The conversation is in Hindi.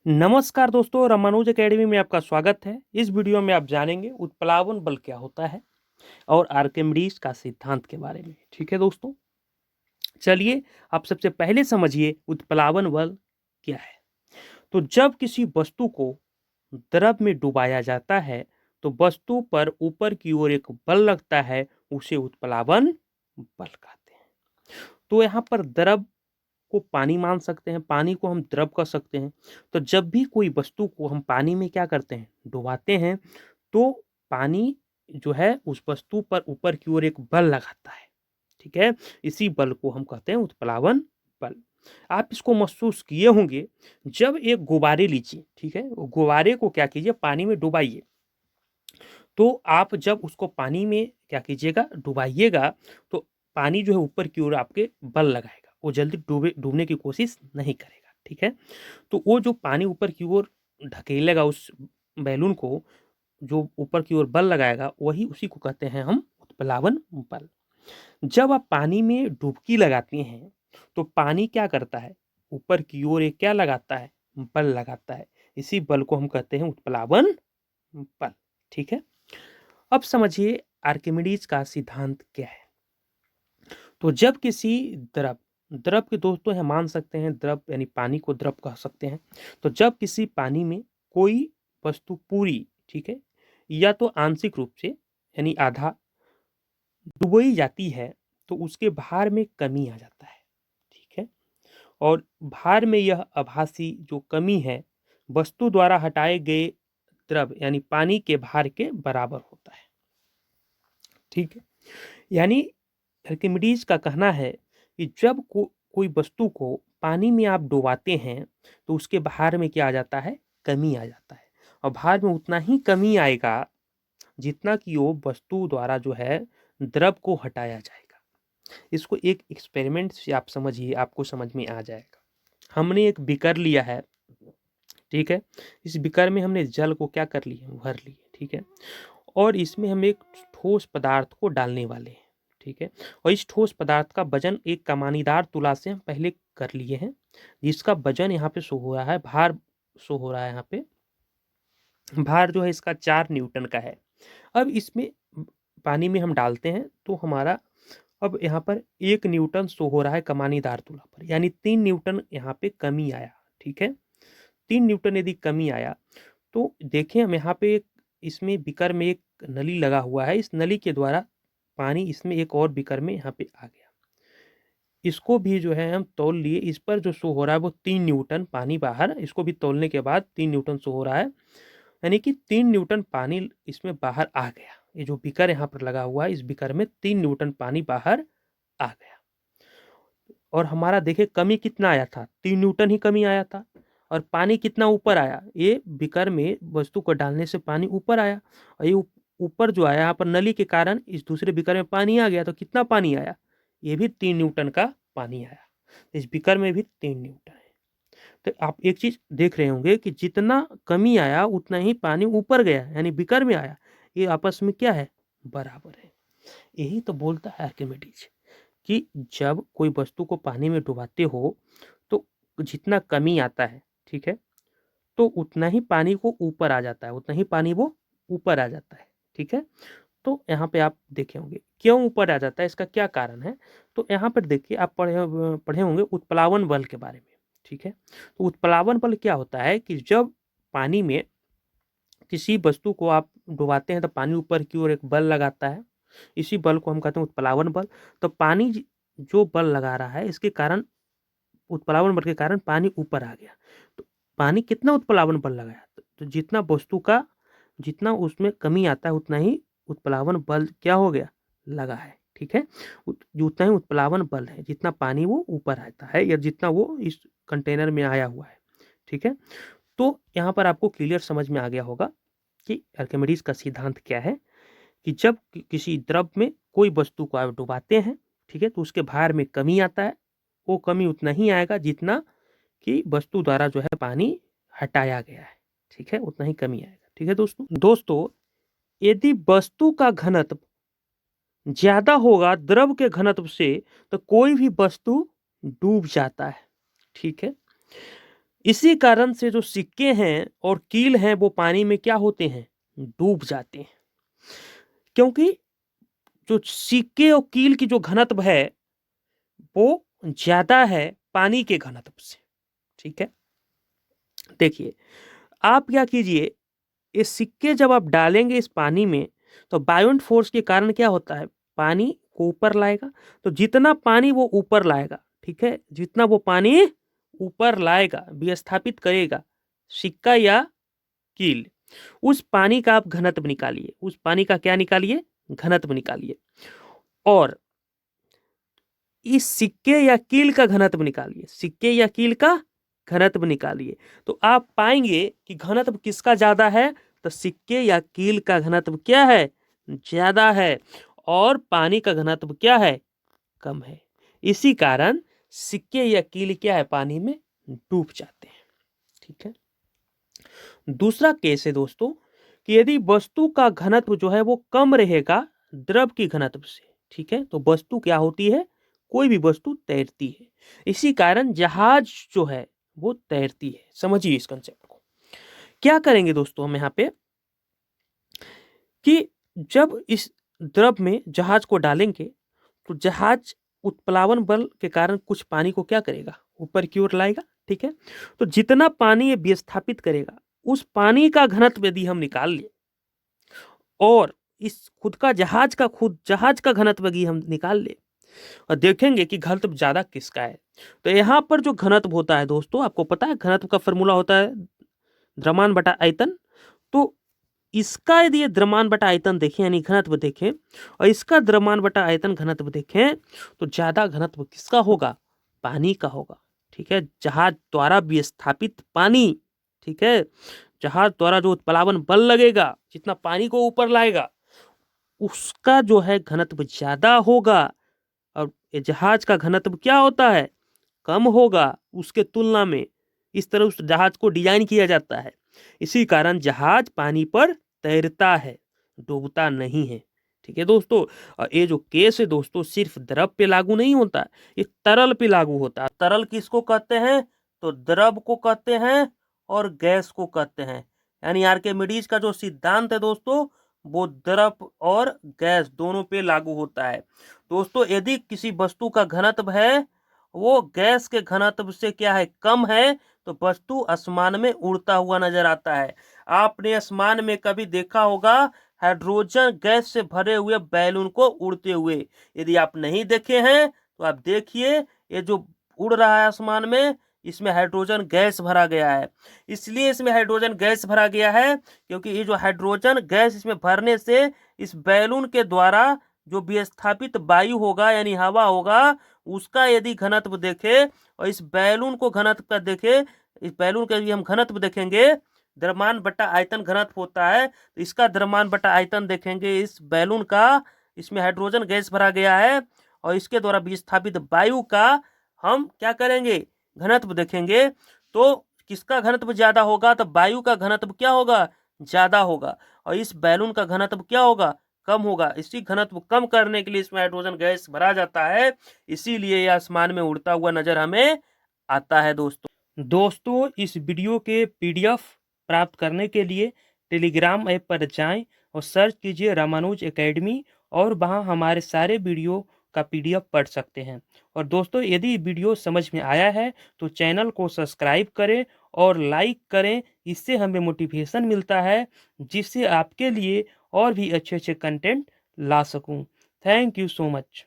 नमस्कार दोस्तों, रामानुज एकेडमी में आपका स्वागत है। इस वीडियो में आप जानेंगे उत्प्लावन बल क्या होता है और आर्किमिडीज का सिद्धांत के बारे में। ठीक है दोस्तों, चलिए आप सबसे पहले समझिए उत्प्लावन बल क्या है। तो जब किसी वस्तु को द्रव में डुबाया जाता है तो वस्तु पर ऊपर की ओर एक बल लगता है, उसे उत्प्लावन बल कहते हैं। तो यहाँ पर द्रव को पानी मान सकते हैं, पानी को हम द्रव कर सकते हैं। तो जब भी कोई वस्तु को हम पानी में क्या करते हैं, डुबाते हैं, तो पानी जो है उस वस्तु पर ऊपर की ओर एक बल लगाता है। ठीक है, इसी बल को हम कहते हैं उत्प्लावन बल। आप इसको महसूस किए होंगे जब एक गुब्बारे लीजिए, ठीक है, वो गुब्बारे को क्या कीजिए, पानी में डुबाइए। तो आप जब उसको पानी में क्या कीजिएगा, डुबाइएगा, तो पानी जो है ऊपर की ओर आपके बल लगाएगा, वो जल्दी डूबने की कोशिश नहीं करेगा। ठीक है, तो वो जो पानी ऊपर की ओर ढकेलेगा उस बैलून को, जो ऊपर की ओर बल लगाएगा, वही उसी को कहते हैं हम उत्प्लावन बल। जब आप पानी में डुबकी लगाते हैं तो पानी क्या करता है, ऊपर की ओर एक क्या लगाता है, बल लगाता है। इसी बल को हम कहते हैं उत्प्लावन बल। ठीक है, अब समझिए आर्किमिडीज का सिद्धांत क्या है। तो जब किसी द्रव द्रव के दोस्तों है, मान सकते हैं द्रव यानी पानी को द्रव कह सकते हैं। तो जब किसी पानी में कोई वस्तु पूरी, ठीक है, या तो आंशिक रूप से यानी आधा डुबोई जाती है, तो उसके भार में कमी आ जाता है। ठीक है, और भार में यह आभासी जो कमी है वस्तु द्वारा हटाए गए द्रव यानी पानी के भार के बराबर होता है। ठीक है, यानी आर्किमिडीज का कहना है कि जब कोई वस्तु को पानी में आप डुबाते हैं तो उसके भार में क्या आ जाता है, कमी आ जाता है। और भार में उतना ही कमी आएगा जितना कि वो वस्तु द्वारा जो है द्रव को हटाया जाएगा। इसको एक एक्सपेरिमेंट से आप समझिए, आपको समझ में आ जाएगा। हमने एक बीकर लिया है, ठीक है, इस बीकर में हमने जल को क्या कर लिए, भर लिए। ठीक है, और इसमें हम एक ठोस पदार्थ को डालने वाले हैं। ठीक है, और इस ठोस पदार्थ का वजन एक कमानीदार तुला से हम पहले कर लिए हैं, जिसका वजन यहाँ पे शो हो रहा है, भार शो हो रहा है। यहाँ पे भार जो है इसका 4 न्यूटन का है। अब इसमें पानी में हम डालते हैं तो हमारा अब यहाँ पर 1 न्यूटन शो हो रहा है कमानीदार तुला पर, यानी 3 न्यूटन यहाँ पे कमी आया। ठीक है, 3 न्यूटन यदि कमी आया तो देखें हम यहाँ पे इसमें बीकर में एक नली लगा हुआ है, इस नली के द्वारा पानी इसमें एक और बीकर में यहाँ पे आ गया। इसको भी जो है हम तौल लिए, इस पर जो शो हो रहा है वो 3 न्यूटन पानी बाहर, इसको भी तौलने के बाद 3 न्यूटन शो हो रहा है, यानी कि 3 न्यूटन पानी इसमें बाहर आ गया। ये जो बीकर यहाँ पर लगा हुआ है, इस बीकर में 3 न्यूटन पानी बाहर आ गया। और हमारा देखिए कमी कितना आया था, 3 न्यूटन ही कमी आया था। और पानी कितना ऊपर आया, ये बीकर में वस्तु को डालने से पानी ऊपर आया, और ये ऊपर जो आया यहाँ पर नली के कारण इस दूसरे बीकर में पानी आ गया, तो कितना पानी आया, ये भी 3 न्यूटन का पानी आया। इस बीकर में भी 3 न्यूटन है। तो आप एक चीज देख रहे होंगे कि जितना कमी आया उतना ही पानी ऊपर गया, यानी बीकर में आया, ये आपस में क्या है, बराबर है। यही तो बोलता है आर्किमिडीज कि जब कोई वस्तु को पानी में डुबाते हो तो जितना कमी आता है, ठीक है, तो उतना ही पानी को ऊपर आ जाता है, उतना ही पानी वो ऊपर आ जाता है। ठीक है, तो यहाँ पे आप देखे होंगे क्यों ऊपर आ जाता है, इसका क्या कारण है। तो यहाँ पर देखिए आप पढ़े होंगे उत्प्लावन बल के बारे में। ठीक है, तो उत्प्लावन बल क्या होता है कि जब पानी में किसी वस्तु को आप डुबाते हैं तो पानी ऊपर की ओर एक बल लगाता है, इसी बल को हम कहते हैं उत्प्लावन बल। तो पानी जो बल लगा रहा है, इसके कारण उत्प्लावन बल के कारण पानी ऊपर आ गया। तो पानी कितना उत्प्लावन बल लगाया, तो जितना वस्तु का जितना उसमें कमी आता है उतना ही उत्प्लावन बल क्या हो गया, लगा है। ठीक है, उतना ही उत्प्लावन बल है, जितना पानी वो ऊपर आता है या जितना वो इस कंटेनर में आया हुआ है। ठीक है, तो यहाँ पर आपको क्लियर समझ में आ गया होगा कि आर्किमिडीज का सिद्धांत क्या है, कि जब किसी द्रव में कोई वस्तु को आप डुबाते हैं, ठीक है, तो उसके भार में कमी आता है, वो कमी उतना ही आएगा जितना कि वस्तु द्वारा जो है पानी हटाया गया है। ठीक है, उतना ही कमी आएगा। ठीक है दोस्तों, यदि वस्तु का घनत्व ज्यादा होगा द्रव के घनत्व से तो कोई भी वस्तु डूब जाता है। ठीक है, इसी कारण से जो सिक्के हैं और कील हैं वो पानी में क्या होते हैं, डूब जाते हैं। क्योंकि जो सिक्के और कील की जो घनत्व है वो ज्यादा है पानी के घनत्व से। ठीक है, देखिए आप क्या कीजिए, ये सिक्के जब आप डालेंगे इस पानी में तो बायोंट फोर्स के कारण क्या होता है, पानी को ऊपर लाएगा। तो जितना पानी वो ऊपर लाएगा, ठीक है, जितना वो पानी ऊपर लाएगा, विस्थापित करेगा सिक्का या कील, उस पानी का आप घनत्व निकालिए। उस पानी का क्या निकालिए, घनत्व निकालिए। और इस सिक्के या कील का घनत्व निकालिए, सिक्के या कील का घनत्व निकालिए। तो आप पाएंगे कि घनत्व किसका ज्यादा है, तो सिक्के या कील का घनत्व क्या है, ज्यादा है। और पानी का घनत्व क्या है, कम है। इसी कारण सिक्के या कील क्या है, पानी में डूब जाते हैं। ठीक है, दूसरा केस है दोस्तों कि यदि वस्तु का घनत्व जो है वो कम रहेगा द्रव की घनत्व से, ठीक है, तो वस्तु क्या होती है, कोई भी वस्तु तैरती है। इसी कारण जहाज जो है वो तैरती है। समझिए इस कंसेप्ट को। क्या करेंगे दोस्तों हम यहाँ पे कि जब इस द्रव में जहाज को डालेंगे तो जहाज उत्प्लावन बल के कारण कुछ पानी को क्या करेगा, ऊपर की ओर लाएगा। ठीक है, तो जितना पानी ये विस्थापित करेगा उस पानी का घनत्व यदि हम निकाल ले और इस खुद जहाज का घनत्व यदि हम निकाल ले और देखेंगे कि घनत्व ज्यादा किसका है, तो यहाँ पर जो घनत्व होता है दोस्तों, आपको पता है घनत्व का फॉर्मूला होता है द्रव्यमान बटा आयतन। तो इसका यदि द्रव्यमान बटा आयतन देखें यानी घनत्व देखें और इसका द्रव्यमान बटा आयतन घनत्व देखें तो ज्यादा घनत्व किसका होगा, पानी का होगा। ठीक है, जहाज द्वारा विस्थापित पानी, ठीक है, जहाज द्वारा जो उत्प्लावन बल लगेगा, जितना पानी को ऊपर लाएगा, उसका जो है घनत्व ज्यादा होगा। और जहाज का घनत्व क्या होता है, कम होगा उसके तुलना में। इस तरह उस जहाज को डिजाइन किया जाता है। इसी कारण जहाज पानी पर तैरता है, डूबता नहीं है। ठीक है दोस्तों, और ये जो केस है दोस्तों सिर्फ द्रव पे लागू नहीं होता, ये तरल पे लागू होता है। तरल किसको कहते हैं, तो द्रव को कहते हैं और गैस को कहते हैं। यानी आर्किमिडीज का जो सिद्धांत है दोस्तों वो द्रव और गैस दोनों पे लागू होता है। दोस्तों यदि किसी वस्तु का घनत्व है वो गैस के घनत्व से क्या है, कम है, तो वस्तु आसमान में उड़ता हुआ नजर आता है। आपने आसमान में कभी देखा होगा हाइड्रोजन गैस से भरे हुए बैलून को उड़ते हुए? यदि आप नहीं देखे हैं तो आप देखिए, ये जो उड़ रहा है आसमान में, इसमें हाइड्रोजन गैस भरा गया है। इसलिए इसमें हाइड्रोजन गैस भरा गया है क्योंकि ये जो हाइड्रोजन गैस इसमें भरने से इस बैलून के द्वारा जो विस्थापित वायु होगा यानी हवा होगा, उसका यदि घनत्व देखे और इस बैलून को घनत्व का देखे, इस बैलून का यदि हम घनत्व देखेंगे, द्रव्यमान बटा आयतन घनत्व होता है, तो इसका द्रव्यमान बटा आयतन देखेंगे इस बैलून का, इसमें हाइड्रोजन गैस भरा गया है और इसके द्वारा विस्थापित वायु का हम क्या करेंगे, घनत्व देखेंगे। तो किसका घनत्व ज्यादा होगा, तो वायु का घनत्व क्या होगा, ज्यादा होगा, और इस बैलून का घनत्व क्या होगा, कम होगा। इसी घनत्व कम करने के लिए इसमें हाइड्रोजन गैस भरा जाता है, इसीलिए यह आसमान में उड़ता हुआ नजर हमें आता है। दोस्तों इस वीडियो के पीडीएफ प्राप्त करने के लिए टेलीग्राम ऐप पर जाएं और सर्च कीजिए रामानुज एकेडमी, और वहां हमारे सारे वीडियो का पीडीएफ पढ़ सकते हैं। और दोस्तों यदि वीडियो समझ में आया है तो चैनल को सब्सक्राइब करें और लाइक करें, इससे हमें मोटिवेशन मिलता है जिससे आपके लिए और भी अच्छे अच्छे कंटेंट ला सकूं। Thank you so much.